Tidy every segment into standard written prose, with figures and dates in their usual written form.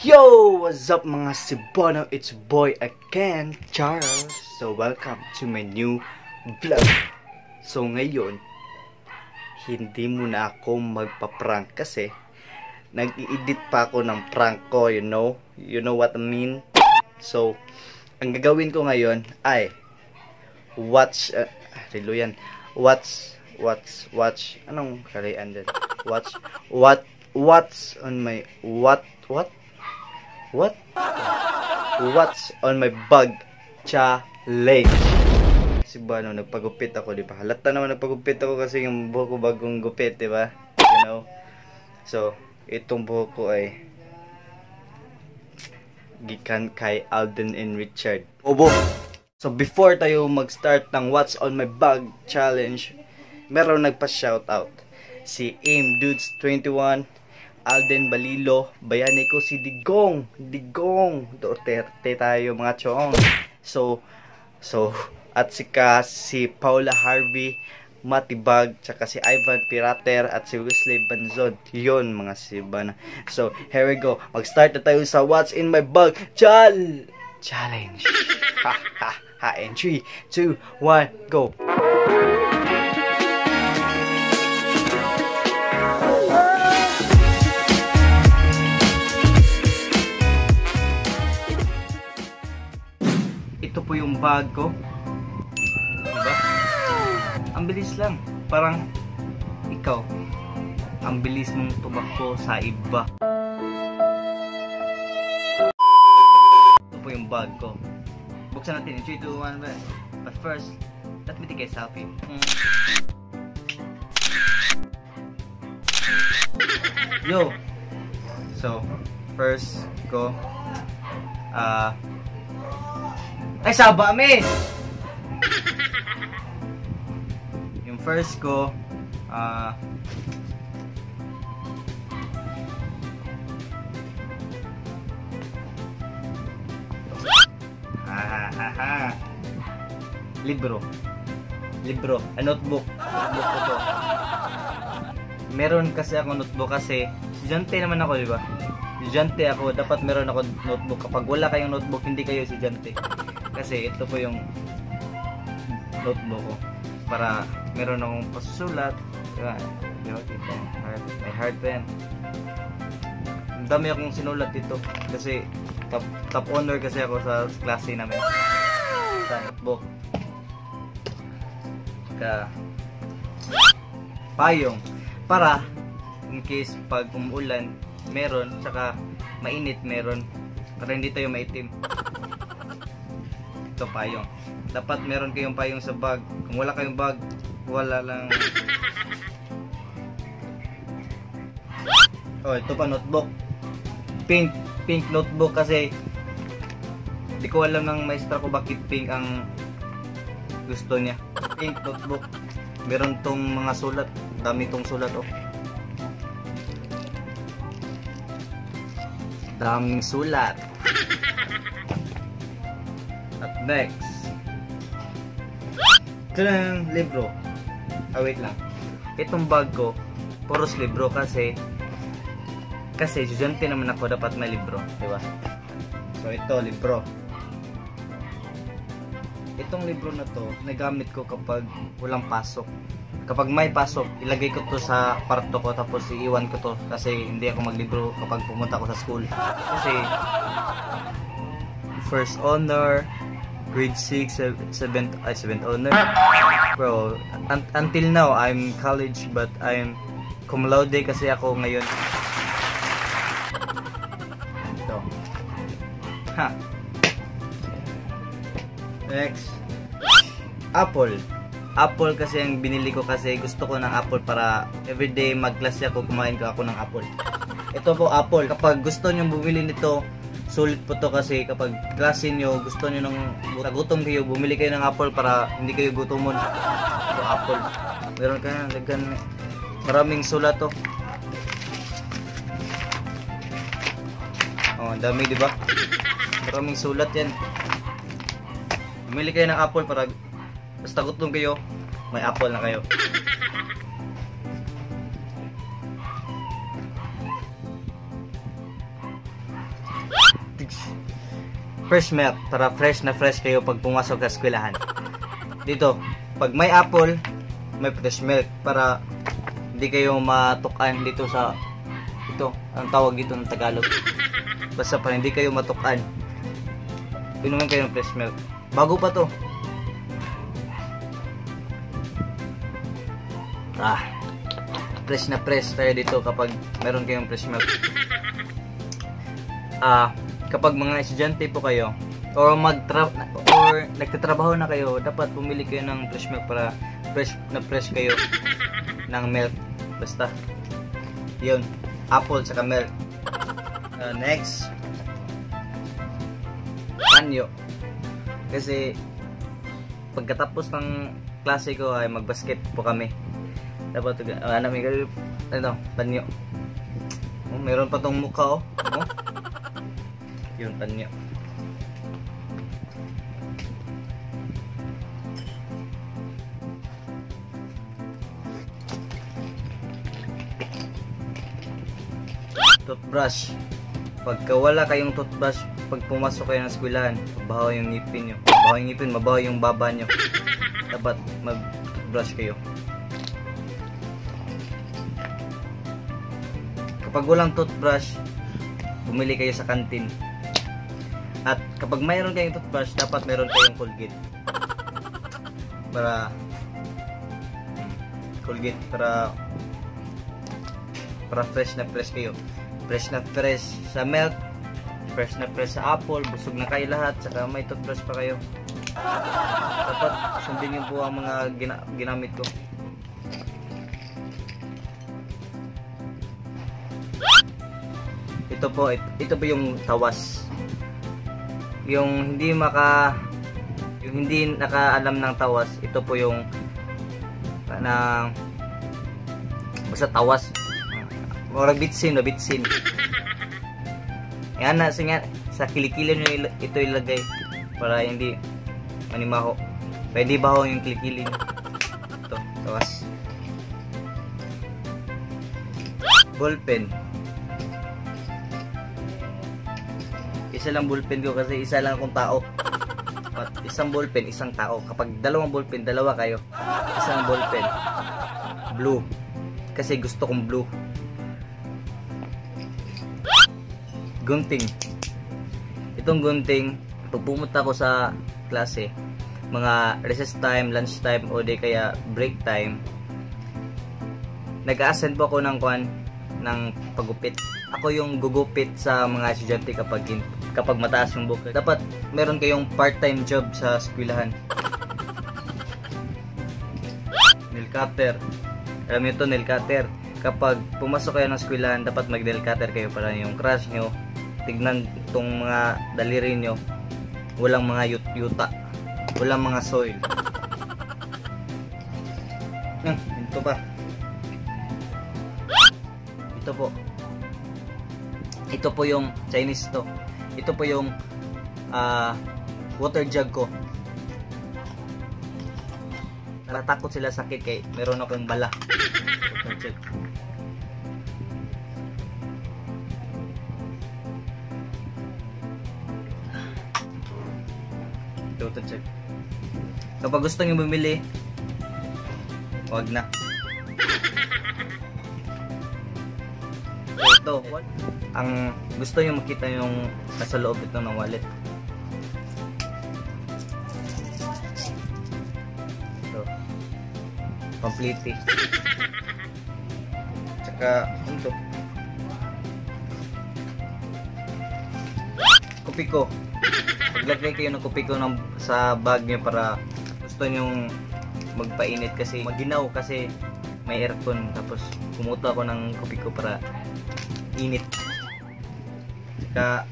Yo! What's up mga Cebuano? It's boy again, Charles. So welcome to my new vlog. So ngayon, hindi muna ako magpa-prank kasi nag-i-edit pa ako ng prank ko, you know? You know what I mean? So, ang gagawin ko ngayon ay watch anong kalian din? What's on my bag challenge. Kasi ba nagpagupit ako, di ba? Halata naman nagpagupit ako kasi yung buhok ko bagong gupit, di ba? You know? So, itong buhok ko ay gikan kay Alden and Richard. Obo! So, before tayo mag-start ng What's on my bag challenge, meron nagpa-shoutout. Si Aim Dudes 21, Alden Balilo, bayani ko si Digong Duterte tayo mga chong. So at si Paula Harvey Matibag, tsaka si Ivan Pirater at si Wesley Banzod. Yun mga Sibana. So here we go, mag-start na tayo sa What's in my bag challenge. In 3, 2, 1, go. Ito po yung bag ko. Diba? Ang bilis lang. Parang ikaw, ang bilis mong tumakbo sa iba. Ito po yung bag ko. Buksan natin. 3, 2, 1. But first, let me take a selfie. Yo! So, first ko, ay, saba, men! Yung first ko, libro, notebook ko to. Meron kasi ako notebook kasi estudyante naman ako, di ba? Estudyante ako, dapat meron ako notebook. Kapag wala kayong notebook, hindi kayo estudyante. Kasi ito po yung notebook ko para meron akong pasusulat. Diba? May hard pen. Ang dami akong sinulat dito kasi top honor kasi ako sa klase namin sa notebook. Payong para in case pag umuulan meron, tsaka mainit meron, para hindi tayo maitim. Ito payong. Dapat meron kayong payong sa bag. Kung wala kayong bag, wala lang. Oh, ito pa notebook. Pink notebook kasi di ko alam ng maestra ko bakit pink ang gusto niya. Pink notebook. Meron tong mga sulat. Dami tong sulat, oh. Daming sulat. At next, ito lang libro. Wait lang. Itong bag ko, puros libro kasi estudyante naman ako, dapat may libro, diba? So ito, libro. Itong libro na to, nagamit ko kapag walang pasok. Kapag may pasok, ilagay ko to sa kwarto ko, tapos iiwan ko to kasi hindi ako maglibro kapag pumunta ako sa school. Kasi first honor, grade 6, 7th honor. Bro, until now, I'm college but I'm cum laude kasi ako ngayon. Ito. Ha. Next. Apple kasi ang binili ko kasi gusto ko ng apple para everyday magklase ako, kumain ko ako ng apple. Ito po apple. Kapag gusto nyo bumili nito, sulit po to kasi kapag klase nyo, gusto nyo ng gutom kayo, bumili kayo ng apple para hindi kayo gutomon. Ito apple. Meron ka na, maraming sulat to. Oh, dami, di ba? Maraming sulat yan. Bumili kayo ng apple para basta gutom kayo, may apple na kayo. Fresh milk para fresh na fresh kayo pag pumasok sa eskwelahan. Dito, pag may apple, may fresh milk para hindi kayo matukan dito sa ito, ang tawag dito ng Tagalog. Basta para hindi kayo matukan. Inumin kayo ng fresh milk. Bago pa to. Fresh na fresh tayo dito kapag meron kayong fresh milk. Kapag mga estudyante po kayo or nagtatrabaho na kayo, dapat bumili kayo ng fresh milk para fresh na fresh kayo ng milk. Basta yun, apple saka milk. Next, panyo. Kasi pagkatapos ng klase ko ay magbasket po kami. Dapat panyo. Meron pa tong mukha yun, panyo. Toothbrush. Pagka wala kayong toothbrush, pag pumasok kayo ng eskwelahan, mabaho yung ngipin nyo. Mabaho yung ngipin, mabaho yung baba nyo. Dapat mag-toothbrush kayo. Kapag walang toothbrush, bumili kayo sa kantin. At kapag mayroon kayong toothbrush, dapat mayroon kayong Colgate. Para fresh na fresh kayo. Fresh na fresh sa milk, fresh na fresh sa apple, busog na kayo lahat, saka may toothbrush pa kayo. Dapat sundin niyo po ang mga ginamit ko. Ito po yung tawas. Yung hindi nakaalam ng tawas, ito po yung basta tawas. Murag bitsin. Yan na sa kilikili nyo ito ilagay para hindi manimaho. Pwede baho yung kilikili nyo. Ito, tawas. Ballpen. Isa lang ballpen ko kasi isa lang akong tao. Isang ballpen, isang tao. Kapag dalawang ballpen, dalawa kayo. Isang ballpen. Blue. Kasi gusto kong blue. Gunting. Itong gunting, pag pumunta ko sa klase, mga recess time, lunch time, o di kaya break time, nag-a-assign po ako ng pagupit. Ako yung gugupit sa mga estudyante kapag mataas yung buhok. Dapat meron kayong part-time job sa eskwelahan. Nail cutter. Alam niyo to, nail cutter. Kapag pumasok kayo ng eskwelahan, dapat mag-nail cutter kayo para yung crush nyo, tignan itong mga daliri nyo, walang mga yuta, walang mga soil. Ito pa. Ito po yung Chinese to. Ito po yung water jug ko. Natakot sila sakit kay meron akong bala. Water jug. Water jug. Kapag gusto nyo bumili, wag na. Ito, ang gusto nyo makita yung nasa loob ito ng wallet. Ito, complete. Tsaka ito, kopi ko. Paglagay kayo ng kopi ko sa bag nyo para gusto nyo magpainit kasi maginaw kasi may aircon, tapos kumuta ako ng kopi ko para init. Saka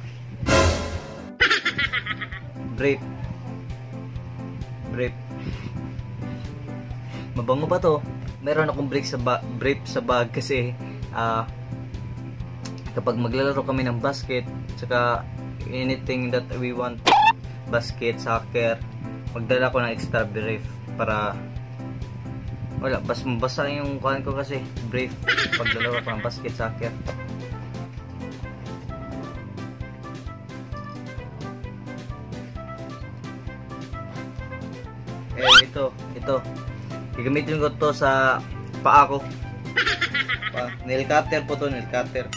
brief. Mabango pa to. Meron akong brief sa bag kasi kapag maglalaro kami ng basket, saka anything that we want, basket, soccer, magdala ko ng extra brief para wala, basta yung kuhan ko kasi brief paglalaro ko ng basket, soccer. Ito. Gagamitin ko to sa paa ko. Nail cutter po to, nail cutter.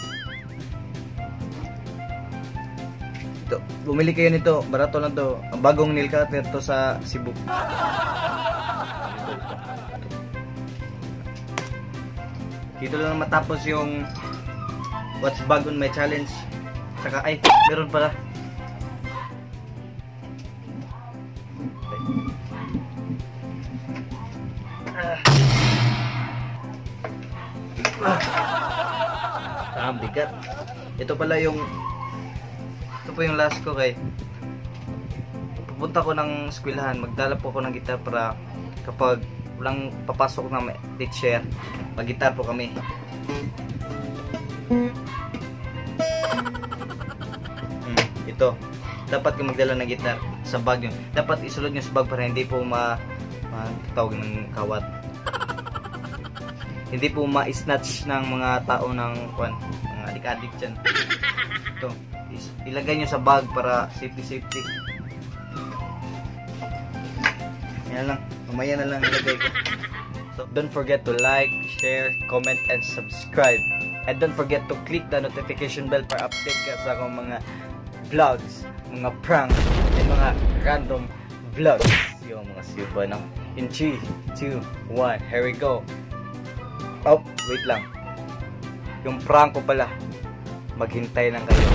Ito, bumili kayo nito, barato lang to. Ang bagong nail cutter to sa Cebu. Dito lang matapos yung what's bag on my challenge. Saka ay, meron pala. Ang bigat. Ito pala yung ito po yung last ko kay pupunta ko ng eskwelahan, magdala po ako ng gitar para kapag walang papasok na teacher, mag-gitar po kami. Ito, dapat kung magdala ng gitar sa bag yun. Dapat isulod nyo sa bag para hindi po matawag ng kawat. Hindi po ma-snatch ng mga tao ng mga adik-adik dyan. Ito, ilagay nyo sa bag para safety. Yan lang, mamaya na lang ilagay ko. So, don't forget to like, share, comment, and subscribe. And don't forget to click the notification bell para update ka sa akong mga vlogs, mga prank, and mga random vlogs. Yung mga siupa na. In 3, 2, 1, here we go. Oh, wait lang. Yung prank ko pala. Maghintay lang kayo.